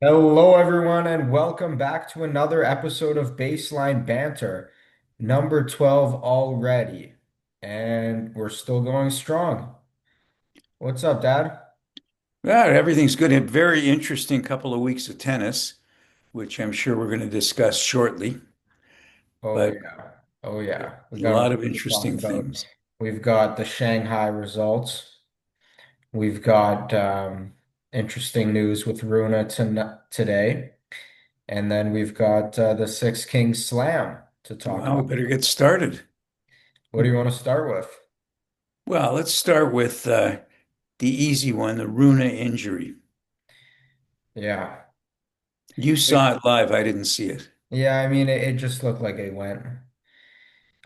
Hello, everyone, and welcome back to another episode of Baseline Banter, number 12 already. And we're still going strong. What's up, Dad? Yeah, everything's good. A very interesting couple of weeks of tennis, which I'm sure we're going to discuss shortly, Oh, but yeah. Oh, yeah. We a got a lot lot of to talk interesting about. things. We've got the Shanghai results. We've got interesting news with Runa today. And then we've got the Six Kings Slam to talk Well, we about. better get started. What do you want to start with? Well, let's start with the easy one, the Runa injury. Yeah. You saw it live. I didn't see it. Yeah, I mean, it just looked like it went.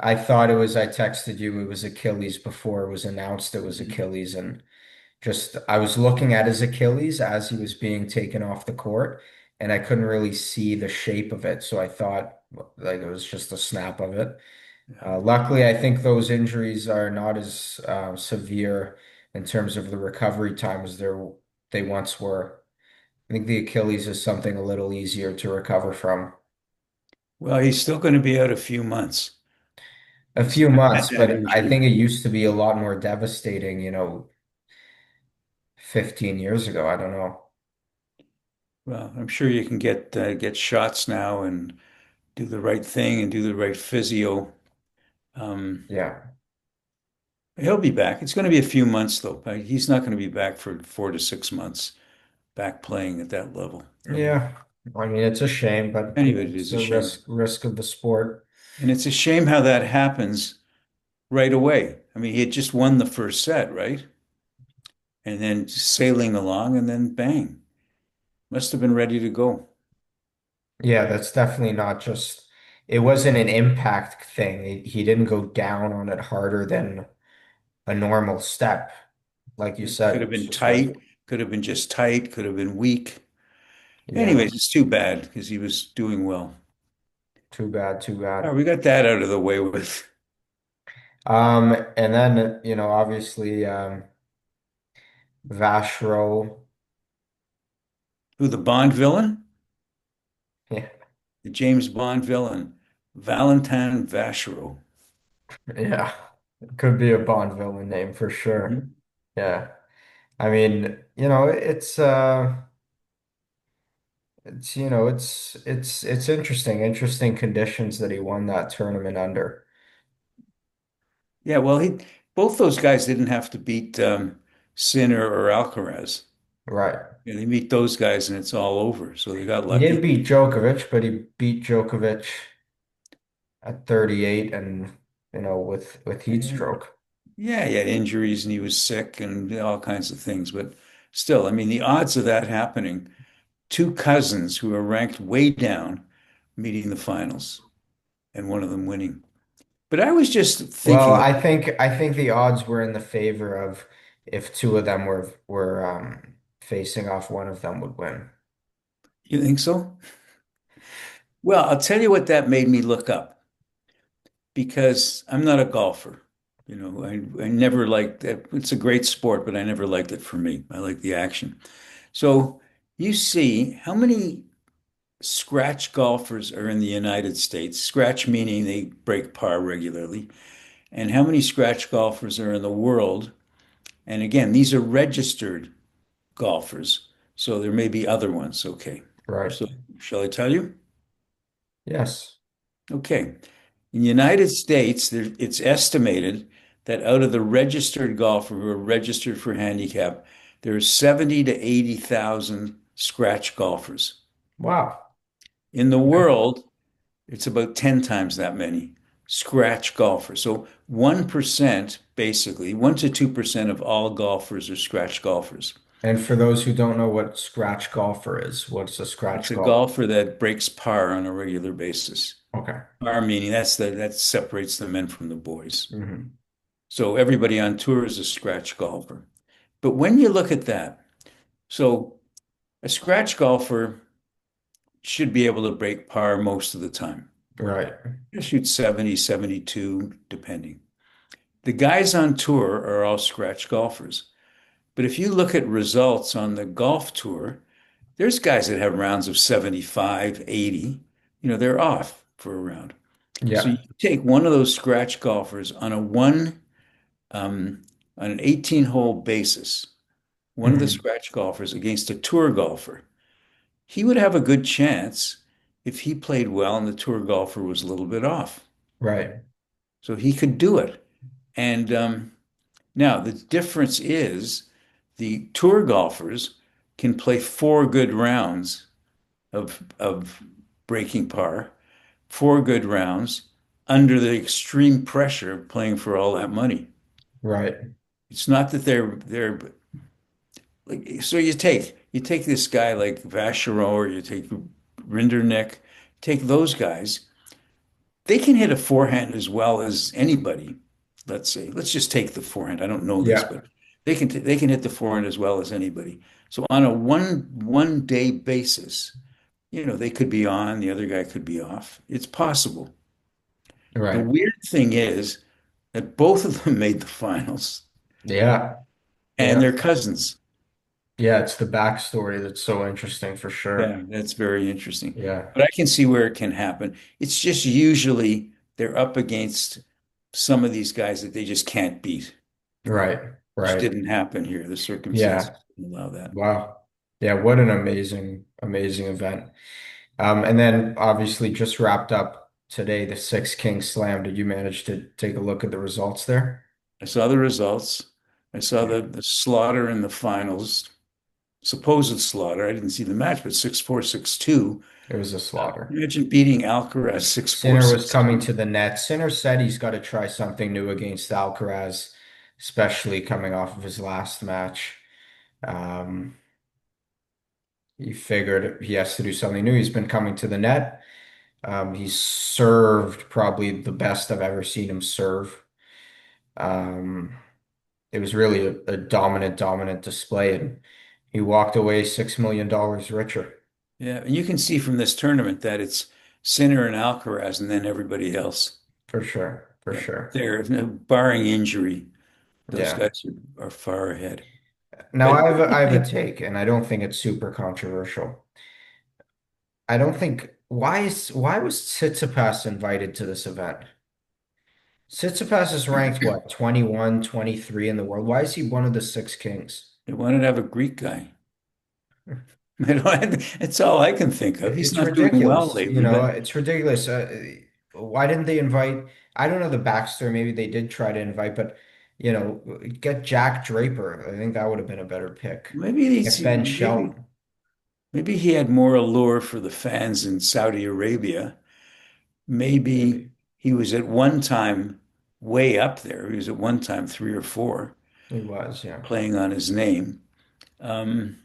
I thought it was, I texted you, it was Achilles before it was announced it was Mhm. Achilles. And just, I was looking at his Achilles as he was being taken off the court, and I couldn't really see the shape of it. So I thought like it was just a snap of it. Yeah. Luckily, I think those injuries are not as severe in terms of the recovery time as they once were. I think the Achilles is something a little easier to recover from. Well, he's still going to be out a few months. A He's few had months, that but I injury. think it used to be a lot more devastating, 15 years ago. I don't know. Well, I'm sure you can get shots now and do the right thing and do the right physio. Um, Yeah. He'll be back. It's going to be a few months though. He's not going to be back for 4 to 6 months back playing at that level. Yeah. I mean, it's a shame, but Anyway, it it's is a the shame. risk of the sport. And it's a shame how that happens right away. I mean, he had just won the first set, right? And then sailing along and then bang. Must have been ready to go. Yeah, that's definitely not just, it wasn't an impact thing. He didn't go down on it harder than a normal step. Like you It could said, have it's been just like, tight, could have been just tight, could have been weak. yeah, Anyways, it's too bad because he was doing well. too bad, too All right, bad. we got that out of the way with And then, obviously, Vashro, who the Bond villain? yeah, The James Bond villain, Valentin Vachereau. yeah, it could be a Bond villain name for sure. Mhm. Yeah. I mean, it's interesting conditions that he won that tournament under. Yeah, well, he both those guys didn't have to beat Sinner or Alcaraz. Right. You know, they meet those guys and it's all over. So they got He didn't lucky. beat Djokovic, but he beat Djokovic at 38 and with heat And stroke. yeah, he had injuries and he was sick and all kinds of things. But still, I mean, the odds of that happening, two cousins who are ranked way down meeting the finals and one of them winning. But I was just Well, thinking, I think the odds were in the favor of if two of them were facing off, one of them would win. you think so? Well, I'll tell you what that made me look up because I'm not a golfer. You know, I never liked it. It's a great sport, but I never liked it for me. I like the action. So you see how many scratch golfers are in the United States? Scratch meaning they break par regularly. And how many scratch golfers are in the world? And again, these are registered golfers. So there may be other ones. Okay. Right. So shall I tell you? Yes. Okay. In the United States, it's estimated that out of the registered golfer who are registered for handicap, there are 70 to 80,000 scratch golfers. Wow. In the Okay. world, it's about 10 times that many scratch golfers. So 1%, basically, 1 to 2% of all golfers are scratch golfers. And for those who don't know what scratch golfer is, what's a It's scratch a golfer? golfer that breaks par on a regular basis. Okay. Par meaning that separates the men from the boys. Hmm. So everybody on tour is a scratch golfer. But when you look at that, so a scratch golfer should be able to break par most of the time. Right. He'll shoot 70, 72, depending. The guys on tour are all scratch golfers. But if you look at results on the golf tour, There's guys that have rounds of 75, 80. They're off for a round. So you Yeah. take one of those scratch golfers um, on an 18-hole basis, one of the Hmm. scratch golfers against a tour golfer. He would have a good chance if he played well and the tour golfer was a little bit off. Right. So he could do it. And now the difference is the tour golfers can play 4 good rounds of breaking par, 4 good rounds under the extreme pressure of playing for all that money. Right. It's not that they're like, so you take this guy like Vacheron or you take Rinderknech, take those guys. They can hit a forehand as well as anybody. Let's say, let's just take the forehand. I don't know this, Yeah. but they can hit the forehand as well as anybody. So on a one day basis, they could be on, the other guy could be off. It's possible. The Right. weird thing is that both of them made the finals Yeah. and Yeah. they're cousins. Yeah. It's the backstory that's so interesting for sure. Yeah, that's very interesting. Yeah. But I can see where it can happen. It's just usually they're up against some of these guys that they just can't beat, Right. which Right. didn't happen here. The circumstances Yeah. didn't allow that. Wow. Yeah. What an amazing, amazing event. And then obviously just wrapped up today, the Six Kings Slam. Did you manage to take a look at the results there? I saw the results. I saw Yeah. the slaughter in the finals, supposed slaughter. I didn't see the match, but 6-4, 6-2. It was a slaughter. Imagine beating Alcaraz 6-4, Sinner was coming 6-2. to the net. Sinner said he's got to try something new against Alcaraz, especially coming off of his last match. Um, he figured he has to do something new. He's been coming to the net. He's served probably the best I've ever seen him serve. Um, it was really a dominant, dominant display, and he walked away $6 million richer. Yeah, and you can see from this tournament that it's Sinner and Alcaraz and then everybody else. For sure, for Yeah, sure. they're barring injury, those Yeah. guys are far ahead. Now But I have a take, and I don't think it's super controversial. I don't think why was Tsitsipas invited to this event? Tsitsipas is ranked what, 21, 23 in the world. Why is he one of the six kings? they wanted to have a Greek guy. It's all I can think of. He's It's not doing well ridiculous. You lately, know, but it's ridiculous. Why didn't they invite? I don't know the backstory. Maybe they did try to invite, but get Jack Draper. I think that would have been a better pick. maybe Get Ben Shelton. maybe he had more allure for the fans in Saudi Arabia. Maybe Maybe he was at one time way up there. He was at one time 3 or 4 he was. Yeah. playing on his name. Um,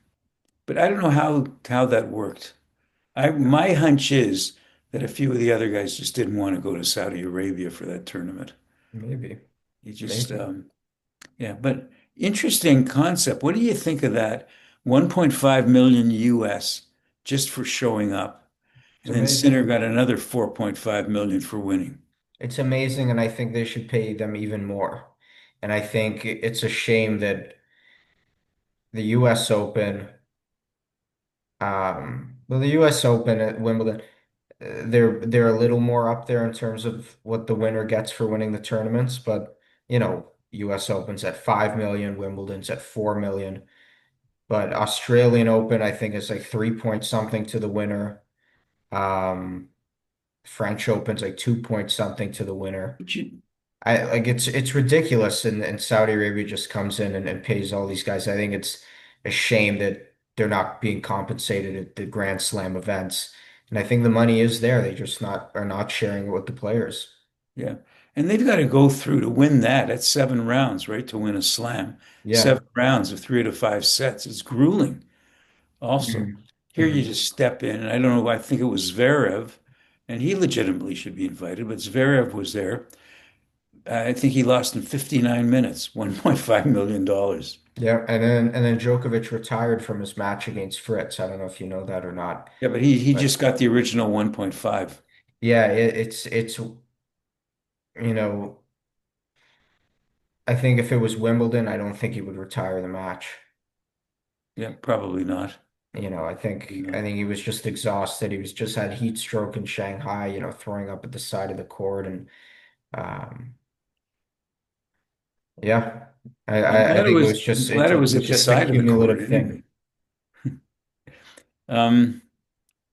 but I don't know how that worked. My hunch is that a few of the other guys just didn't want to go to Saudi Arabia for that tournament. Maybe. He just Maybe. yeah, but interesting concept. What do you think of that? 1.5 million US just for showing up. It's And then Sinner amazing. got another 4.5 million for winning. It's amazing, and I think they should pay them even more. And I think it's a shame that the U.S. Open, well, the U.S. Open at Wimbledon, they're a little more up there in terms of what the winner gets for winning the tournaments. But U.S. Open's at 5 million, Wimbledon's at 4 million. But Australian Open, I think, is like 3 point something to the winner. Um, French Open's like 2 point something to the winner. But you, I like it's ridiculous, and Saudi Arabia just comes in and pays all these guys. I think it's a shame that they're not being compensated at the Grand Slam events. And I think the money is there. They just not are not sharing it with the players. yeah. And they've got to go through to win that at 7 rounds, right? To win a slam. Yeah. 7 rounds of 3 to 5 sets. It's grueling also. Hmm. Here you Hmm. just step in, and I don't know, I think it was Zverev, and he legitimately should be invited, but Zverev was there. I think he lost in 59 minutes, $1.5 million dollars. Yeah. And then Djokovic retired from his match against Fritz. I don't know if you know that or not, Yeah, but he but just got the original 1.5. yeah, you know I think if it was Wimbledon, I don't think he would retire the match. Yeah, probably not. I think he was just exhausted. He was just had heat stroke in Shanghai, throwing up at the side of the court, and um, yeah, I think I'm glad it was it was at the just a side of the court cumulative anyway. thing. Um,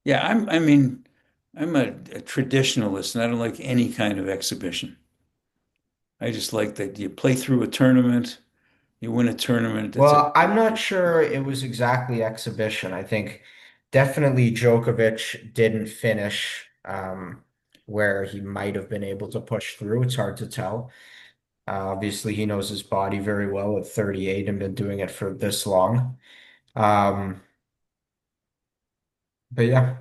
yeah, I mean, I'm a traditionalist and I don't like any kind of exhibition. I just like that you play through a tournament, you win a tournament. It's a Well, I'm not sure it was exactly exhibition. I think definitely Djokovic didn't finish where he might have been able to push through. It's hard to tell. Obviously, he knows his body very well at 38 and been doing it for this long. Um, but yeah,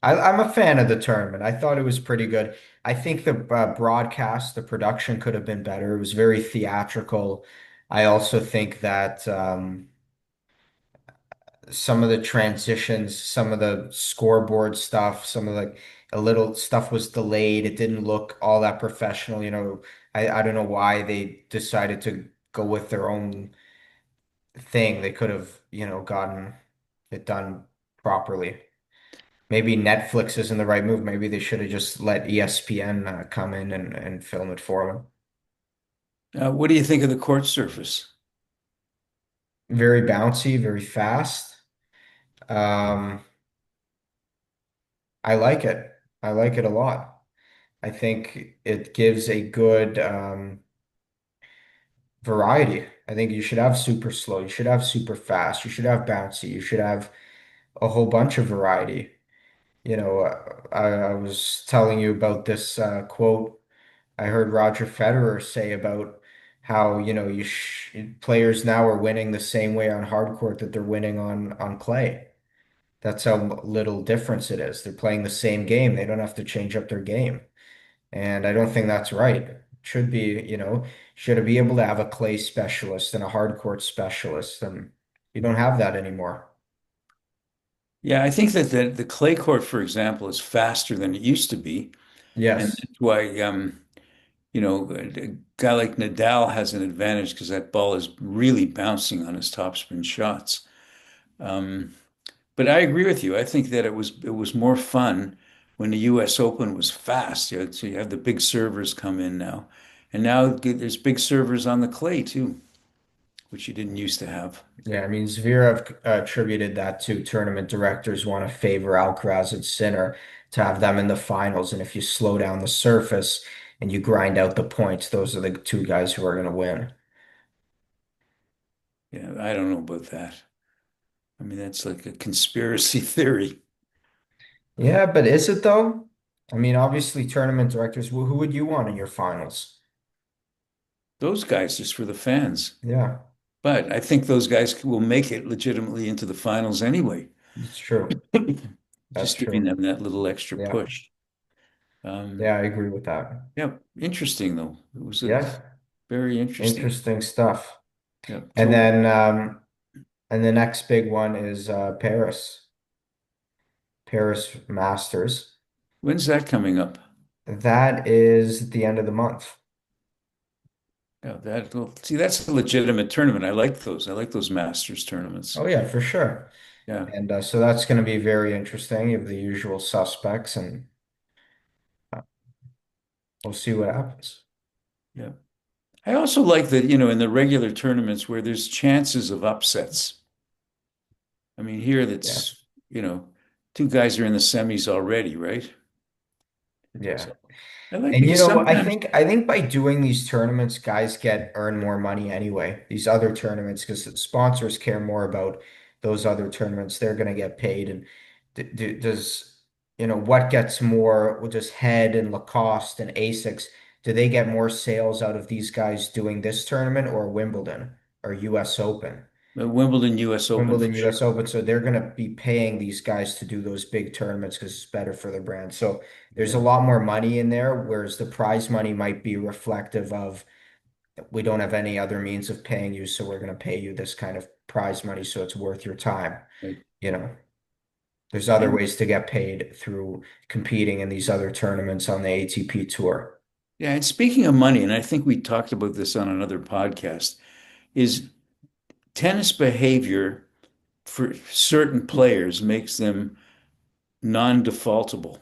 I'm a fan of the tournament. I thought it was pretty good. I think the broadcast, the production could have been better. It was very theatrical. I also think that some of the transitions, some of the scoreboard stuff, some of the a little stuff was delayed. It didn't look all that professional. I don't know why they decided to go with their own thing. They could have, gotten it done properly. Maybe Netflix isn't the right move. Maybe they should have just let ESPN come in and film it for them. what do you think of the court surface? Very bouncy, very fast. Um, I like it. I like it a lot. I think it gives a good variety. I think you should have super slow. You should have super fast. You should have bouncy. You should have a whole bunch of variety. I was telling you about this quote I heard Roger Federer say about how, players now are winning the same way on hard court that they're winning on clay. That's how little difference it is. They're playing the same game. They don't have to change up their game. And I don't think that's right. It should be, should it be able to have a clay specialist and a hard court specialist, and you don't have that anymore. Yeah, I think that the clay court, for example, is faster than it used to be. And Yes. that's why, a guy like Nadal has an advantage because that ball is really bouncing on his topspin shots. Um, but I agree with you. I think that it was more fun when the U.S. Open was fast. So you have the big servers come in now, and now there's big servers on the clay too, which you didn't used to have. Yeah, I mean, Zverev attributed that to tournament directors want to favor Alcaraz and Sinner to have them in the finals. And if you slow down the surface and you grind out the points, those are the two guys who are going to win. Yeah, I don't know about that. I mean, that's like a conspiracy theory. Yeah, but is it though? I mean, obviously, tournament directors, who would you want in your finals? Those guys just for the fans. Yeah, But I think those guys will make it legitimately into the finals anyway, it's true. That's just giving true. them that little extra Yeah. push. Um, Yeah, I agree with that. yeah, interesting though. It was a Yeah, very interesting. interesting stuff. Yeah, And tour. then, and the next big one is Paris Masters. When's that coming up? That is the end of the month. Yeah, well, see, that's a legitimate tournament. I like those. I like those Masters Oh tournaments. yeah, for sure. Yeah, And so that's going to be very interesting. You have the usual suspects, and uh, we'll see what happens. yeah. I also like that, in the regular tournaments where there's chances of upsets. I mean, here Yeah, that's, two guys are in the semis already, right? yeah. So I like And because I sometimes think by doing these tournaments, guys earn more money anyway. These other tournaments, because sponsors care more about those other tournaments. They're going to get paid. And does what gets more? Does Head and Lacoste and Asics? Do they get more sales out of these guys doing this tournament or Wimbledon or U.S. Open? Wimbledon, US Open for Wimbledon, sure. US Open. So they're going to be paying these guys to do those big tournaments because it's better for their brand. So there's a Yeah. lot more money in there, whereas the prize money might be reflective of we don't have any other means of paying you, so we're going to pay you this kind of prize money so it's worth your time. Right. You know, there's other And ways to get paid through competing in these other tournaments on the ATP tour. yeah, and speaking of money, and I think we talked about this on another podcast, is tennis behavior for certain players makes them non-defaultable.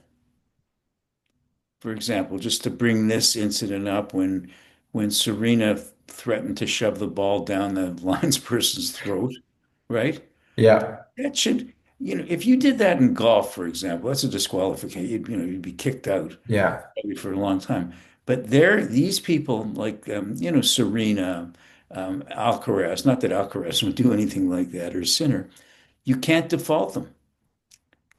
For example, just to bring this incident up, when Serena threatened to shove the ball down the linesperson's throat, right? Yeah. That should, if you did that in golf, for example, that's a disqualification. You'd be kicked out Yeah. probably for a long time. But these people like, Serena, Alcaraz, not that Alcaraz would do anything like that, or Sinner, you can't default them.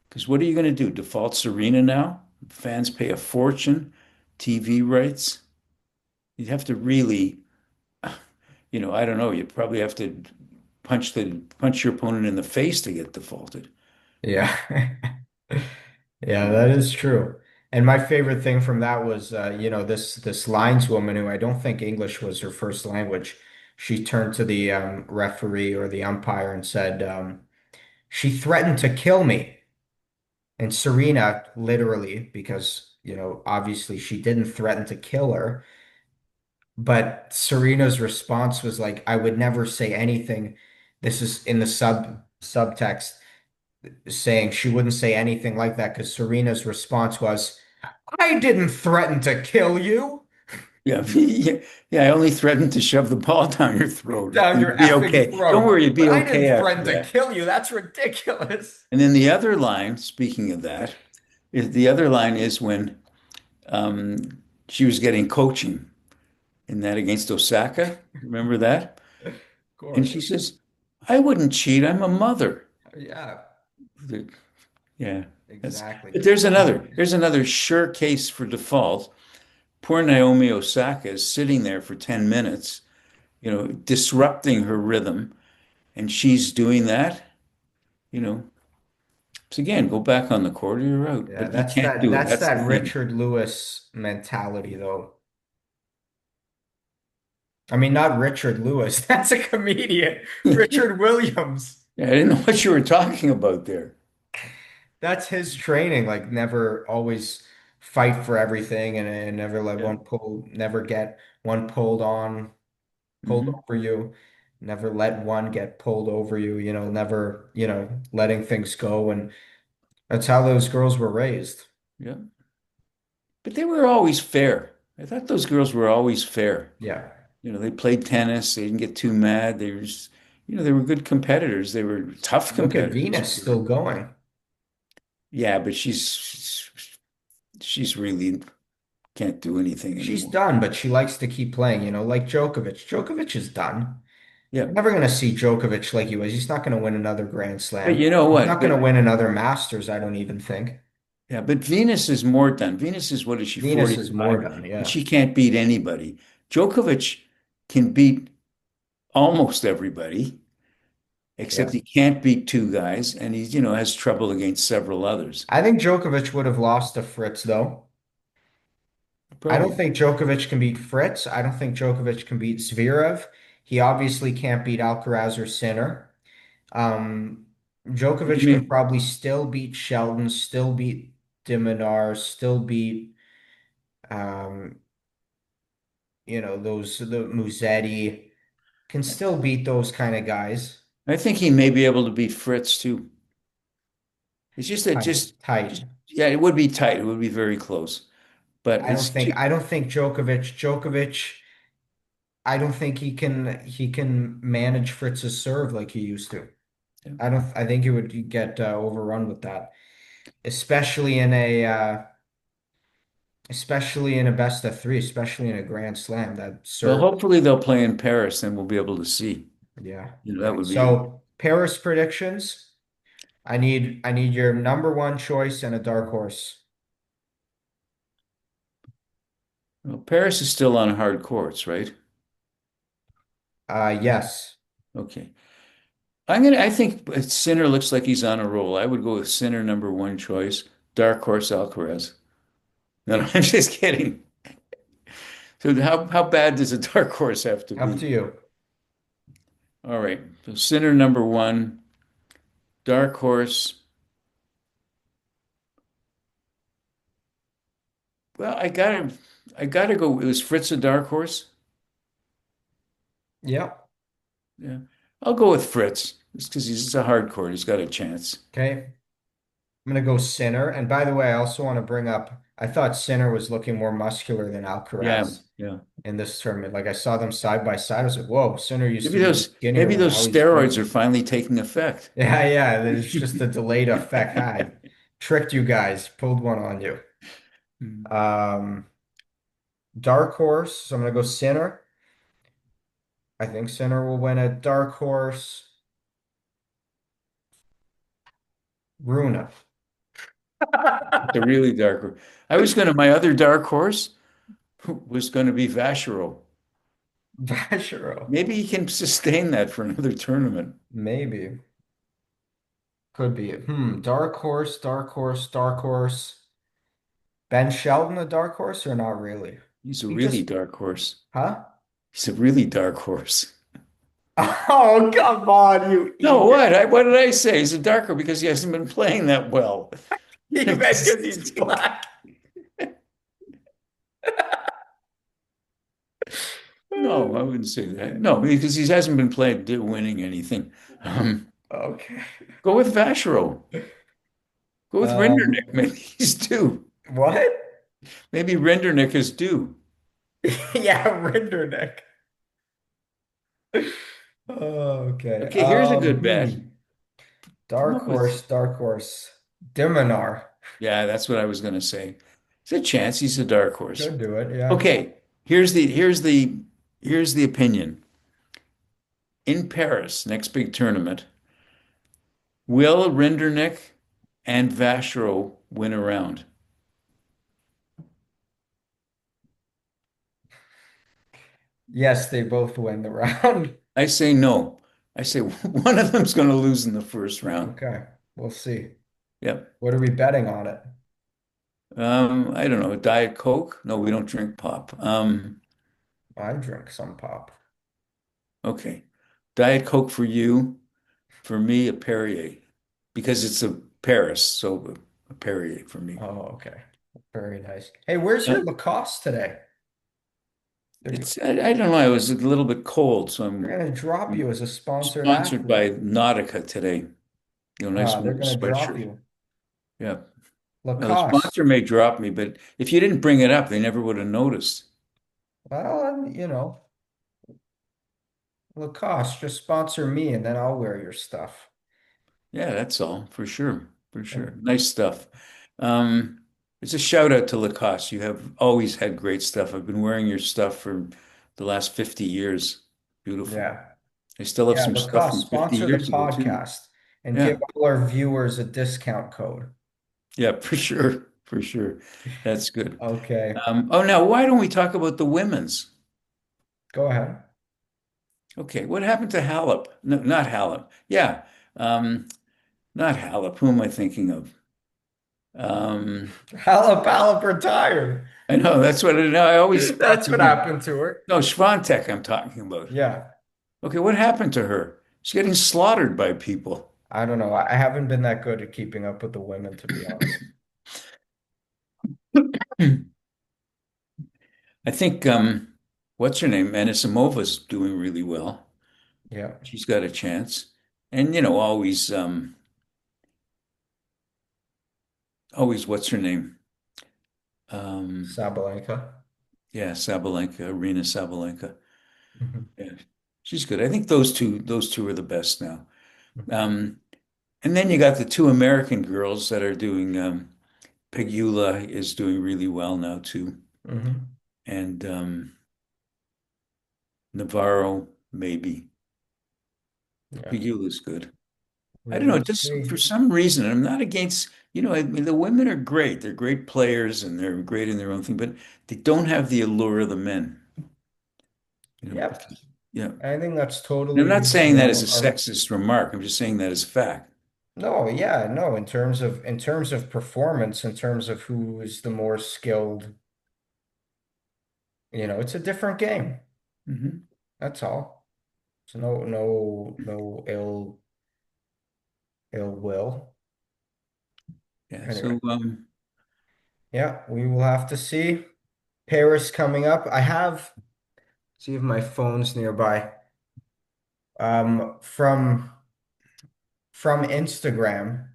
Because what are you going to do? Default Serena now? Fans pay a fortune, TV rights. You'd have to really, I don't know, you probably have to punch your opponent in the face to get defaulted. Yeah. Yeah, that is true. And my favorite thing from that was, this lineswoman who I don't think English was her first language. She turned to the referee or the umpire and said, she threatened to kill me. And Serena, literally, because, obviously she didn't threaten to kill her, but Serena's response was like, I would never say anything. This is in the subtext saying she wouldn't say anything like that because Serena's response was, I didn't threaten to kill you Yeah, yeah, yeah. I only threatened to shove the ball down your throat. down your You'd be effing okay. Don't throat, worry, you'd but be I didn't okay after threaten to that. kill you. That's ridiculous. And then the other line, speaking of that, the other line is when um, she was getting coaching in that against Osaka. Remember that? Of And course. she says, "I wouldn't cheat. I'm a mother." Yeah, Yeah, that's. exactly. But there's another sure case for default. Poor Naomi Osaka is sitting there for 10 minutes, disrupting her rhythm, and she's doing that, you know. So again, go back on the court or you're out. Yeah, But you can't do it. that's That's the that thing. Richard Lewis mentality though. I mean, not Richard Lewis. That's a comedian. Richard Williams. Yeah, I didn't know what you were talking about there. That's his training. Like never always fight for everything and never let Yeah. never get one pulled Hmm. over you. Never let one get pulled over you, never, letting things go. And that's how those girls were raised. Yeah. But they were always fair. I thought those girls were always fair. Yeah. They played tennis. They didn't get too mad. They were good competitors. They were tough Look at competitors. Venus still going. Yeah, but she's really can't do anything She's anymore. done, but she likes to keep playing, like Djokovic. Djokovic is done. Yeah. You're never going to see Djokovic like he was. He's not going to win another Grand But Slam. you know He's what? not going But to win another Masters, I don't even think. yeah, but Venus is more done. Venus is what is she, Venus is more 45? done, And yeah. she can't beat anybody. Djokovic can beat almost everybody, except Yeah. he can't beat two guys, and has trouble against several others. I think Djokovic would have lost to Fritz, though. I don't Probably. think Djokovic can beat Fritz. I don't think Djokovic can beat Zverev. He obviously can't beat Alcaraz or Sinner. Um, What do you Djokovic can mean? probably still beat Sheldon, still beat Diminar, still beat um, the Musetti, can still beat those kind of guys. I think he may be able to beat Fritz too. It's just that Tight, just tight. yeah, it would be tight. It would be very close. But I don't it's think too, I don't think Djokovic, I don't think he can manage Fritz's serve like he used to. yeah. I think he would get overrun with that, especially in a best of three, especially in a Grand Slam. That Well, serve, hopefully they'll play in Paris, and we'll be able to see. yeah, That yeah. would be So Paris predictions. I need your number one choice and a dark horse. well, Paris is still on hard courts, right? Yes. Okay. I think Sinner looks like he's on a roll. I would go with Sinner number one choice, dark horse Alcaraz. No, no, I'm just kidding. So how bad does a dark horse have to Up be? to you. All right. So Sinner number one, dark horse. Well, I gotta go. It was Fritz a dark horse? Yep. Yeah. I'll go with Fritz. It's because he's a hardcore. He's got a chance. Okay. I'm gonna go Sinner. And by the way, I also want to bring up, I thought Sinner was looking more muscular than Yeah, Alcaraz yeah. in this tournament. Like I saw them side by side. I was like, whoa, Sinner used to Maybe be those skinnier maybe and those now he's steroids big. are finally taking effect. Yeah, yeah. There's just a delayed effect. I tricked you guys, pulled one on you. Mm. Um, Dark horse. So I'm gonna go Sinner. I think Sinner will win a dark horse. Runa. The really dark horse. My other dark horse was going to be Vachereau. Vashero. Maybe he can sustain that for another tournament. Maybe. Could be. Dark horse, dark horse, dark horse. Ben Sheldon, a dark horse, or not really? He's a He really just, dark horse. huh? He's a really dark horse. Oh, come on, you No, idiot. What did I say? He's a darker because he hasn't been playing that well. You bet because he's black. No, I wouldn't say that. No, because he hasn't been playing, winning anything. Um, Okay. Go with Vachereau. Go with Rinderknecht. Um, Maybe he's due. what? Maybe Rinderknecht is due. Yeah, Rinderneck. Okay. Okay, here's a good bet. Come Dark up with. horse, dark horse. Diminar. Yeah, that's what I was going to say. There's a chance he's a dark horse. Could do it, yeah. Okay, here's the opinion. In Paris, next big tournament, will Rinderknecht and Vachereau win a round? Yes, they both win the round. I say no. I say one of them's going to lose in the first round. Okay, we'll see. Yep. What are we betting on it? I don't know. Diet Coke? No, we don't drink pop. I drink some pop. Okay. Diet Coke for you. For me, a Perrier. Because it's a Paris, so a Perrier for me. Oh, okay. Very nice. Hey, where's Uh, your Lacoste today? They're, I don't know. I was a little bit cold, so they're gonna drop I'm you as a sponsored sponsored athlete. by Nautica today. Nice They're warm gonna drop sweatshirt. you. Yeah. Well, the Lacoste. sponsor may drop me, but if you didn't bring it up, they never would have noticed. Well, Lacoste, just sponsor me and then I'll wear your stuff. Yeah, that's all for sure. For sure. And Nice stuff. Um, it's a shout out to Lacoste. You have always had great stuff. I've been wearing your stuff for the last 50 years. Beautiful. yeah. I still have Yeah, some stuff Lacoste, from 50 sponsor the years ago too. podcast and give Yeah. all our viewers a discount code. Yeah, for sure. For sure. That's good. Okay, Now why don't we talk about the women's? go ahead. Okay, what happened to Halep? No, not Halep. Yeah. Um, Not Halep. Who am I thinking of? Um, Halep retired. I know that's what I know. I always That's what happened to her. no Swiatek I'm talking about. Yeah, Okay, what happened to her? She's getting slaughtered by people. I don't know. I haven't been that good at keeping up with the women, to be honest. I think what's her name? Anissimova's doing really well. Yeah, She's got a chance. And always what's her name? Um, Sabalenka. yeah, Sabalenka, Arena Sabalenka. Mhm. Yeah, she's good. I think those two are the best now. Um, and then you got the two American girls that are doing Pegula is doing really well now too. Mhm. And Navarro, maybe. Yeah, Pegula's good. I we don't know, will just see. for some reason, I'm not against, I mean, the women are great. They're great players and they're great in their own thing, but they don't have the allure of the men, Yep. because, yeah. I think that's And I'm totally not saying that as a reasonable. sexist remark. I'm just saying that as a fact. No, yeah, no, in terms of performance, in terms of who is the more skilled, it's a different game. Hmm. That's all. So no ill will. Yeah. Anyway, So, yeah, we will have to see. Paris coming up. See if my phone's nearby. From from Instagram,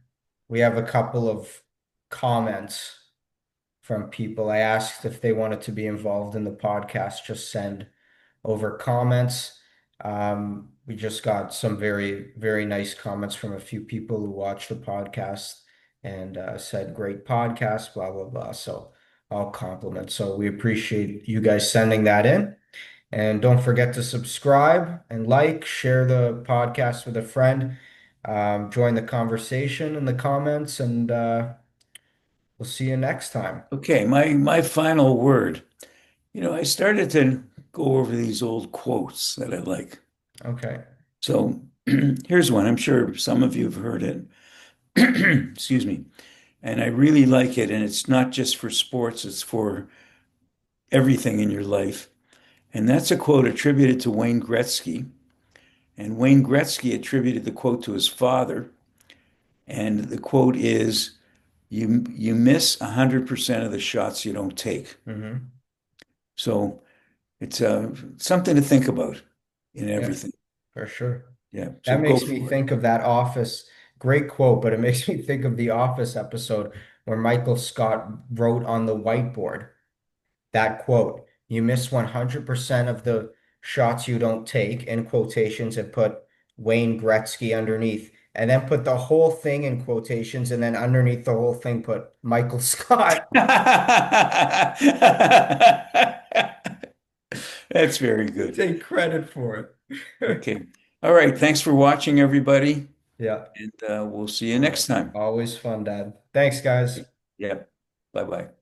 we have a couple of comments from people. I asked if they wanted to be involved in the podcast, just send over comments. We just got some very, very nice comments from a few people who watched the podcast and said, great podcast, blah, blah, blah. So all compliments. So we appreciate you guys sending that in. And don't forget to subscribe and like, share the podcast with a friend. Join the conversation in the comments, and we'll see you next time. Okay, my final word. I started to go over these old quotes that I like. Okay. So here's one. I'm sure some of you have heard it. Excuse me. And I really like it. And it's not just for sports, it's for everything in your life. And that's a quote attributed to Wayne Gretzky. And Wayne Gretzky attributed the quote to his father. And the quote is, you miss 100% of the shots you don't take. Hmm. So it's something to think about in Yeah, everything. for sure. Yeah. So That go makes me for it. think of that Office. Great quote, but it makes me think of the Office episode where Michael Scott wrote on the whiteboard that quote. You miss 100% of the shots you don't take, in quotations, and put Wayne Gretzky underneath. And then put the whole thing in quotations, and then underneath the whole thing put Michael Scott. That's very good. Take credit for it. Okay. All right. Thanks for watching, everybody. Yeah. And we'll see you All right. next time. Always fun, Dad. Thanks, guys. Yep. Bye bye.